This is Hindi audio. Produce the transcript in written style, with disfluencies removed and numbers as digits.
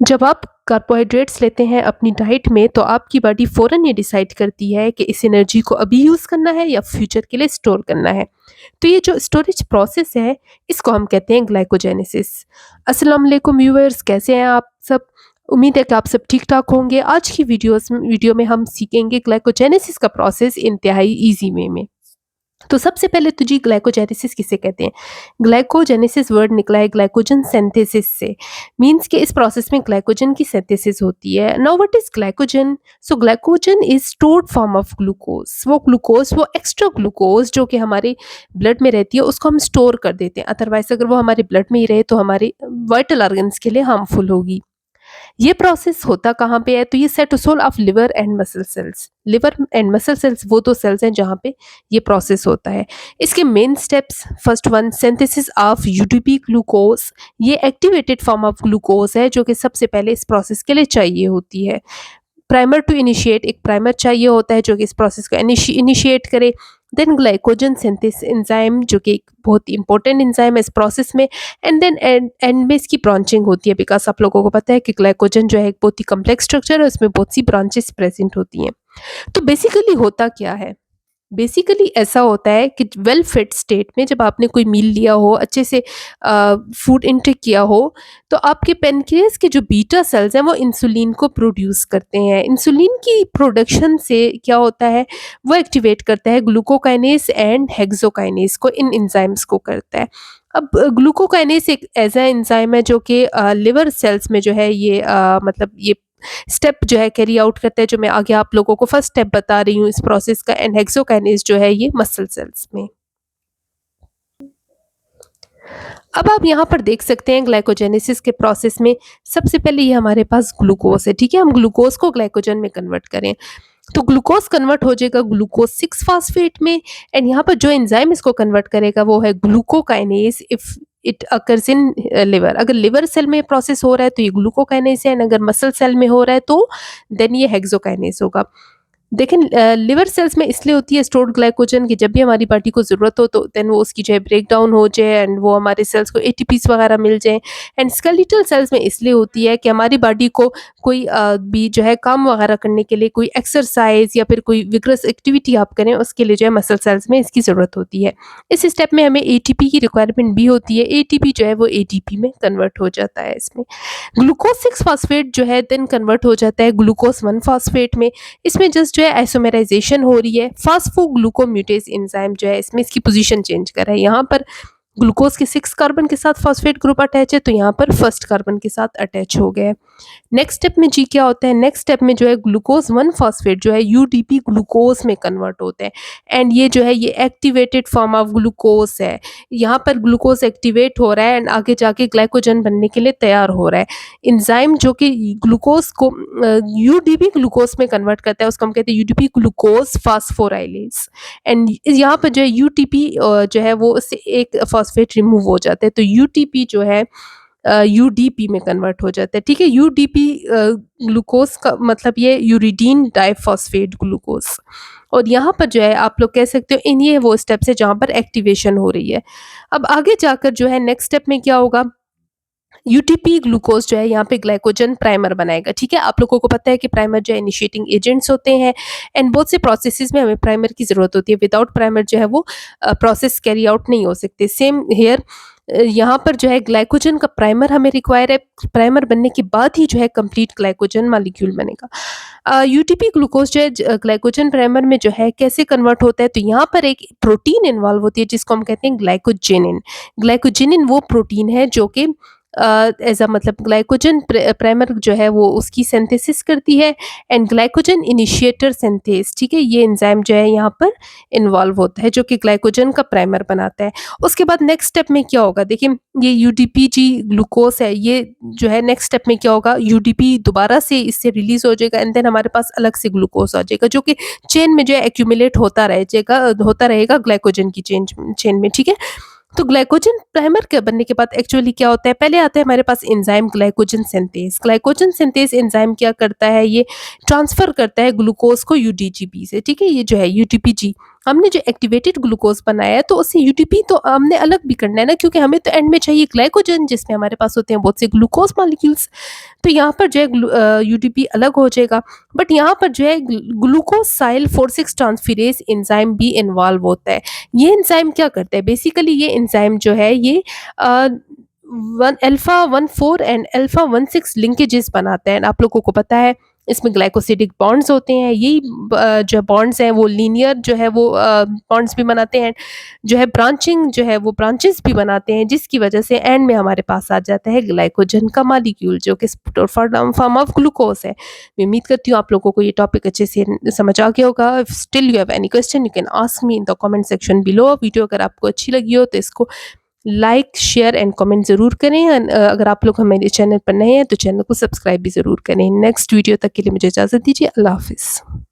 जब आप कार्बोहाइड्रेट्स लेते हैं अपनी डाइट में तो आपकी बॉडी फ़ौरन ये डिसाइड करती है कि इस एनर्जी को अभी यूज़ करना है या फ्यूचर के लिए स्टोर करना है। तो ये जो स्टोरेज प्रोसेस है इसको हम कहते हैं ग्लाइकोजेनेसिस। अस्सलाम वालेकुम व्यूअर्स, कैसे हैं आप सब? उम्मीद है कि आप सब ठीक-ठाक होंगे। आज की वीडियो में हम सीखेंगे ग्लाइकोजेनेसिस का प्रोसेस इंतहाई ईज़ी वे में। तो सबसे पहले तो जी ग्लाइकोजेनेसिस किसे कहते हैं? ग्लाइकोजेनेसिस वर्ड निकला है ग्लाइकोजन सिंथेसिस से। मीन्स कि इस प्रोसेस में ग्लाइकोजन की सिंथेसिस होती है। Now what is glycogen? So glycogen is stored form of glucose. वो एक्स्ट्रा ग्लूकोज जो कि हमारे ब्लड में रहती है उसको हम स्टोर कर देते हैं। अदरवाइज़ अगर वो हमारे ब्लड में ही रहे तो हमारे वाइटल ऑर्गन्स के लिए हार्मफुल होगी। ये प्रोसेस होता कहाँ पे है? तो ये cytosol of liver and muscle cells. Liver and muscle cells वो 2 सेल्स हैं जहाँ पे ये प्रोसेस होता है। इसके main steps, first one synthesis of UTP glucose. ये एक्टिवेटेड फॉर्म ऑफ ग्लूकोज है जो कि सबसे पहले इस प्रोसेस के लिए चाहिए होती है। प्राइमर टू इनिशिएट, एक प्राइमर चाहिए होता है जो कि इस प्रोसेस को इनिशिएट करे। देन ग्लाइकोजन सिंथेसिस एंजाइम जो कि एक बहुत ही इंपॉर्टेंट एंजाइम है इस प्रोसेस में। एंड देन एंड में इसकी ब्रांचिंग होती है, बिकॉज आप लोगों को पता है कि ग्लाइकोजन जो है एक बहुत ही कम्प्लेक्स स्ट्रक्चर है, उसमें बहुत सी ब्रांचेस प्रेजेंट होती हैं। तो बेसिकली होता क्या है? बेसिकली ऐसा होता है कि वेल फिट स्टेट में जब आपने कोई मील लिया हो, अच्छे से फूड इनटेक किया हो, तो आपके पेनक्रियास के जो बीटा सेल्स हैं वो इंसुलिन को प्रोड्यूस करते हैं। इंसुलिन की प्रोडक्शन से क्या होता है, वो एक्टिवेट करता है ग्लूकोकाइनेस एंड हेक्सोकाइनेस को, इन एंजाइम्स को करता है। अब ग्लूकोकाइनेस एक ऐसा एंजाइम है जो कि लिवर सेल्स में जो है ये मतलब ये स्टेप जो है कैरी आउट करता है, जो मैं आगे आप लोगों को फर्स्ट स्टेप बता रही हूँ इस प्रोसेस का। एंड हेक्सोकाइनेज जो है ये मसल सेल्स में। अब आप यहाँ पर देख सकते हैं ग्लाइकोजेनेसिस के प्रोसेस में सबसे पहले ये हमारे पास ग्लूकोज है, ठीक है। हम ग्लूकोज को ग्लाइकोजन में कन्वर्ट करें तो ग्लूकोज कन्वर्ट हो जाएगा ग्लूकोज 6 फास्फेट में। एंड यहाँ पर जो एंजाइम इसको कन्वर्ट करेगा वो है glucokinase. If it occurs in liver, अगर लिवर सेल में प्रोसेस हो रहा है तो ये ग्लूकोकाइनेज है, एंड अगर मसल सेल में हो रहा है तो देन ये हेक्सोकाइनेज होगा। देखें लिवर सेल्स में इसलिए होती है स्टोर्ड ग्लाइकोजन कि जब भी हमारी बॉडी को ज़रूरत हो तो देन वो उसकी जो है ब्रेक डाउन हो जाए एंड वो हमारे सेल्स को एटीपीस वगैरह मिल जाए। एंड स्केलेटल सेल्स में इसलिए होती है कि हमारी बॉडी को कोई भी जो है काम वगैरह करने के लिए, कोई एक्सरसाइज या फिर कोई विग्रस एक्टिविटी आप करें, उसके लिए जो है मसल सेल्स में इसकी ज़रूरत होती है। इस स्टेप में हमें एटीपी की रिक्वायरमेंट भी होती है। एटीपी जो है वो एटीपी में कन्वर्ट हो जाता है। इसमें ग्लूकोज 6 फास्फेट जो है देन कन्वर्ट हो जाता है ग्लूकोज 1 फास्फेट में। इसमें जस्ट जो है आइसोमेराइजेशन हो रही है। फास्फोग्लूकोम्यूटेज एंजाइम जो है इसमें इसकी पोजीशन चेंज कर रहा है। यहाँ पर ग्लूकोज के 6 कार्बन के साथ फॉस्फेट ग्रुप अटैच है, तो यहाँ पर फर्स्ट कार्बन के साथ अटैच हो गया है। नेक्स्ट स्टेप में जी क्या होता है? नेक्स्ट स्टेप में जो है ग्लूकोज 1 फॉस्फेट जो है यूडीपी ग्लूकोज में कन्वर्ट होते हैं। एंड ये जो है ये एक्टिवेटेड फॉर्म ऑफ ग्लूकोज है। यहाँ पर ग्लूकोज एक्टिवेट हो रहा है एंड आगे जाके ग्लाइकोजन बनने के लिए तैयार हो रहा है। एंजाइम जो कि ग्लूकोज को यूडीपी ग्लूकोज में कन्वर्ट करता है उसको हम कहते हैं यूडीपी ग्लूकोज फास्फोराइलेज। एंड यहाँ पर जो है यूटीपी जो है वो उससे एक फॉस्फेट रिमूव हो जाता है, तो यूटीपी जो है यूडीपी में कन्वर्ट हो जाता है, ठीक है। यूडीपी ग्लूकोज का मतलब ये यूरिडीन डाइफॉस्फेट ग्लूकोज। और यहाँ पर जो है आप लोग कह सकते हो इन ये वो स्टेप्स है जहाँ पर एक्टिवेशन हो रही है। अब आगे जाकर जो है नेक्स्ट स्टेप में क्या होगा, यूटीपी ग्लूकोज जो है यहाँ पे ग्लाइकोजन प्राइमर बनाएगा, ठीक है। आप लोगों को पता है कि प्राइमर जो है इनिशिएटिंग एजेंट्स होते हैं एंड बहुत से प्रोसेसेस में हमें प्राइमर की ज़रूरत होती है। विदाउट प्राइमर जो है वो प्रोसेस कैरी आउट नहीं हो सकते। सेम हेयर यहाँ पर जो है ग्लाइकोजन का प्राइमर हमें रिक्वायर है। प्राइमर बनने के बाद ही जो है कंप्लीट ग्लाइकोजन मॉलिक्यूल बनेगा। यूटीपी ग्लूकोज जो है ग्लाइकोजन प्राइमर में जो है कैसे कन्वर्ट होता है, तो यहाँ पर एक प्रोटीन इन्वॉल्व होती है जिसको हम कहते हैं ग्लाइकोजेनिन। ग्लाइकोजेनिन वो प्रोटीन है जो कि एज अ मतलब ग्लाइकोजन प्राइमर जो है वो उसकी सिंथेसिस करती है एंड ग्लाइकोजन इनिशिएटर सिंथेस, ठीक है। ये एंजाइम जो है यहाँ पर इन्वॉल्व होता है जो कि ग्लाइकोजन का प्राइमर बनाता है। उसके बाद नेक्स्ट स्टेप में क्या होगा, देखिए ये यूडीपी जी ग्लूकोज है, ये जो है नेक्स्ट स्टेप में क्या होगा, यूडीपी दोबारा से इससे रिलीज हो जाएगा एंड देन हमारे पास अलग से ग्लूकोज आ जाएगा जो कि चेन में जो है एक्यूमुलेट होता रहेगा ग्लाइकोजन की चेन में, ठीक है। तो ग्लाइकोजन प्राइमर के बनने के बाद एक्चुअली क्या होता है, पहले आता है हमारे पास enzyme glycogen synthase. Glycogen synthase enzyme क्या करता है, ये ट्रांसफर करता है ग्लूकोज को यूडीजीपी से, ठीक है। ये जो है यूटीपीजी हमने जो एक्टिवेटेड ग्लूकोज बनाया है तो उससे यूटीपी तो हमने अलग भी करना है ना, क्योंकि हमें तो एंड में चाहिए ग्लाइकोजन जिसमें हमारे पास होते हैं बहुत से ग्लूकोज मॉलिक्यूल्स। तो यहाँ पर जो है यूटीपी अलग हो जाएगा, बट यहाँ पर जो है ग्लूकोसाइल 4,6 ट्रांसफेरेज एंजाइम भी इन्वॉल्व होता है। ये एंजाइम क्या करता है, बेसिकली ये एंजाइम जो है ये one alpha 1,4 and alpha 1,6 linkages बनाता है। आप लोगों को पता है इसमें ग्लाइकोसिडिक बॉन्ड्स होते हैं, यही जो बॉन्ड्स हैं वो लीनियर जो है वो बॉन्ड्स भी बनाते हैं, जो है ब्रांचिंग जो है वो ब्रांचेस भी बनाते हैं, जिसकी वजह से एंड में हमारे पास आ जाता है ग्लाइकोजन का मॉलिक्यूल जो कि फॉर्म ऑफ ग्लूकोज है। मैं उम्मीद करती हूँ आप लोगों को ये टॉपिक अच्छे से समझ आ गया होगा। If still you have any question you can ask me in the comment section below. Video अगर आपको अच्छी लगी हो तो इसको लाइक शेयर एंड कमेंट ज़रूर करें। अगर आप लोग हमारे चैनल पर नए हैं तो चैनल को सब्सक्राइब भी ज़रूर करें। नेक्स्ट वीडियो तक के लिए मुझे इजाज़त दीजिए। अल्लाह हाफिज़।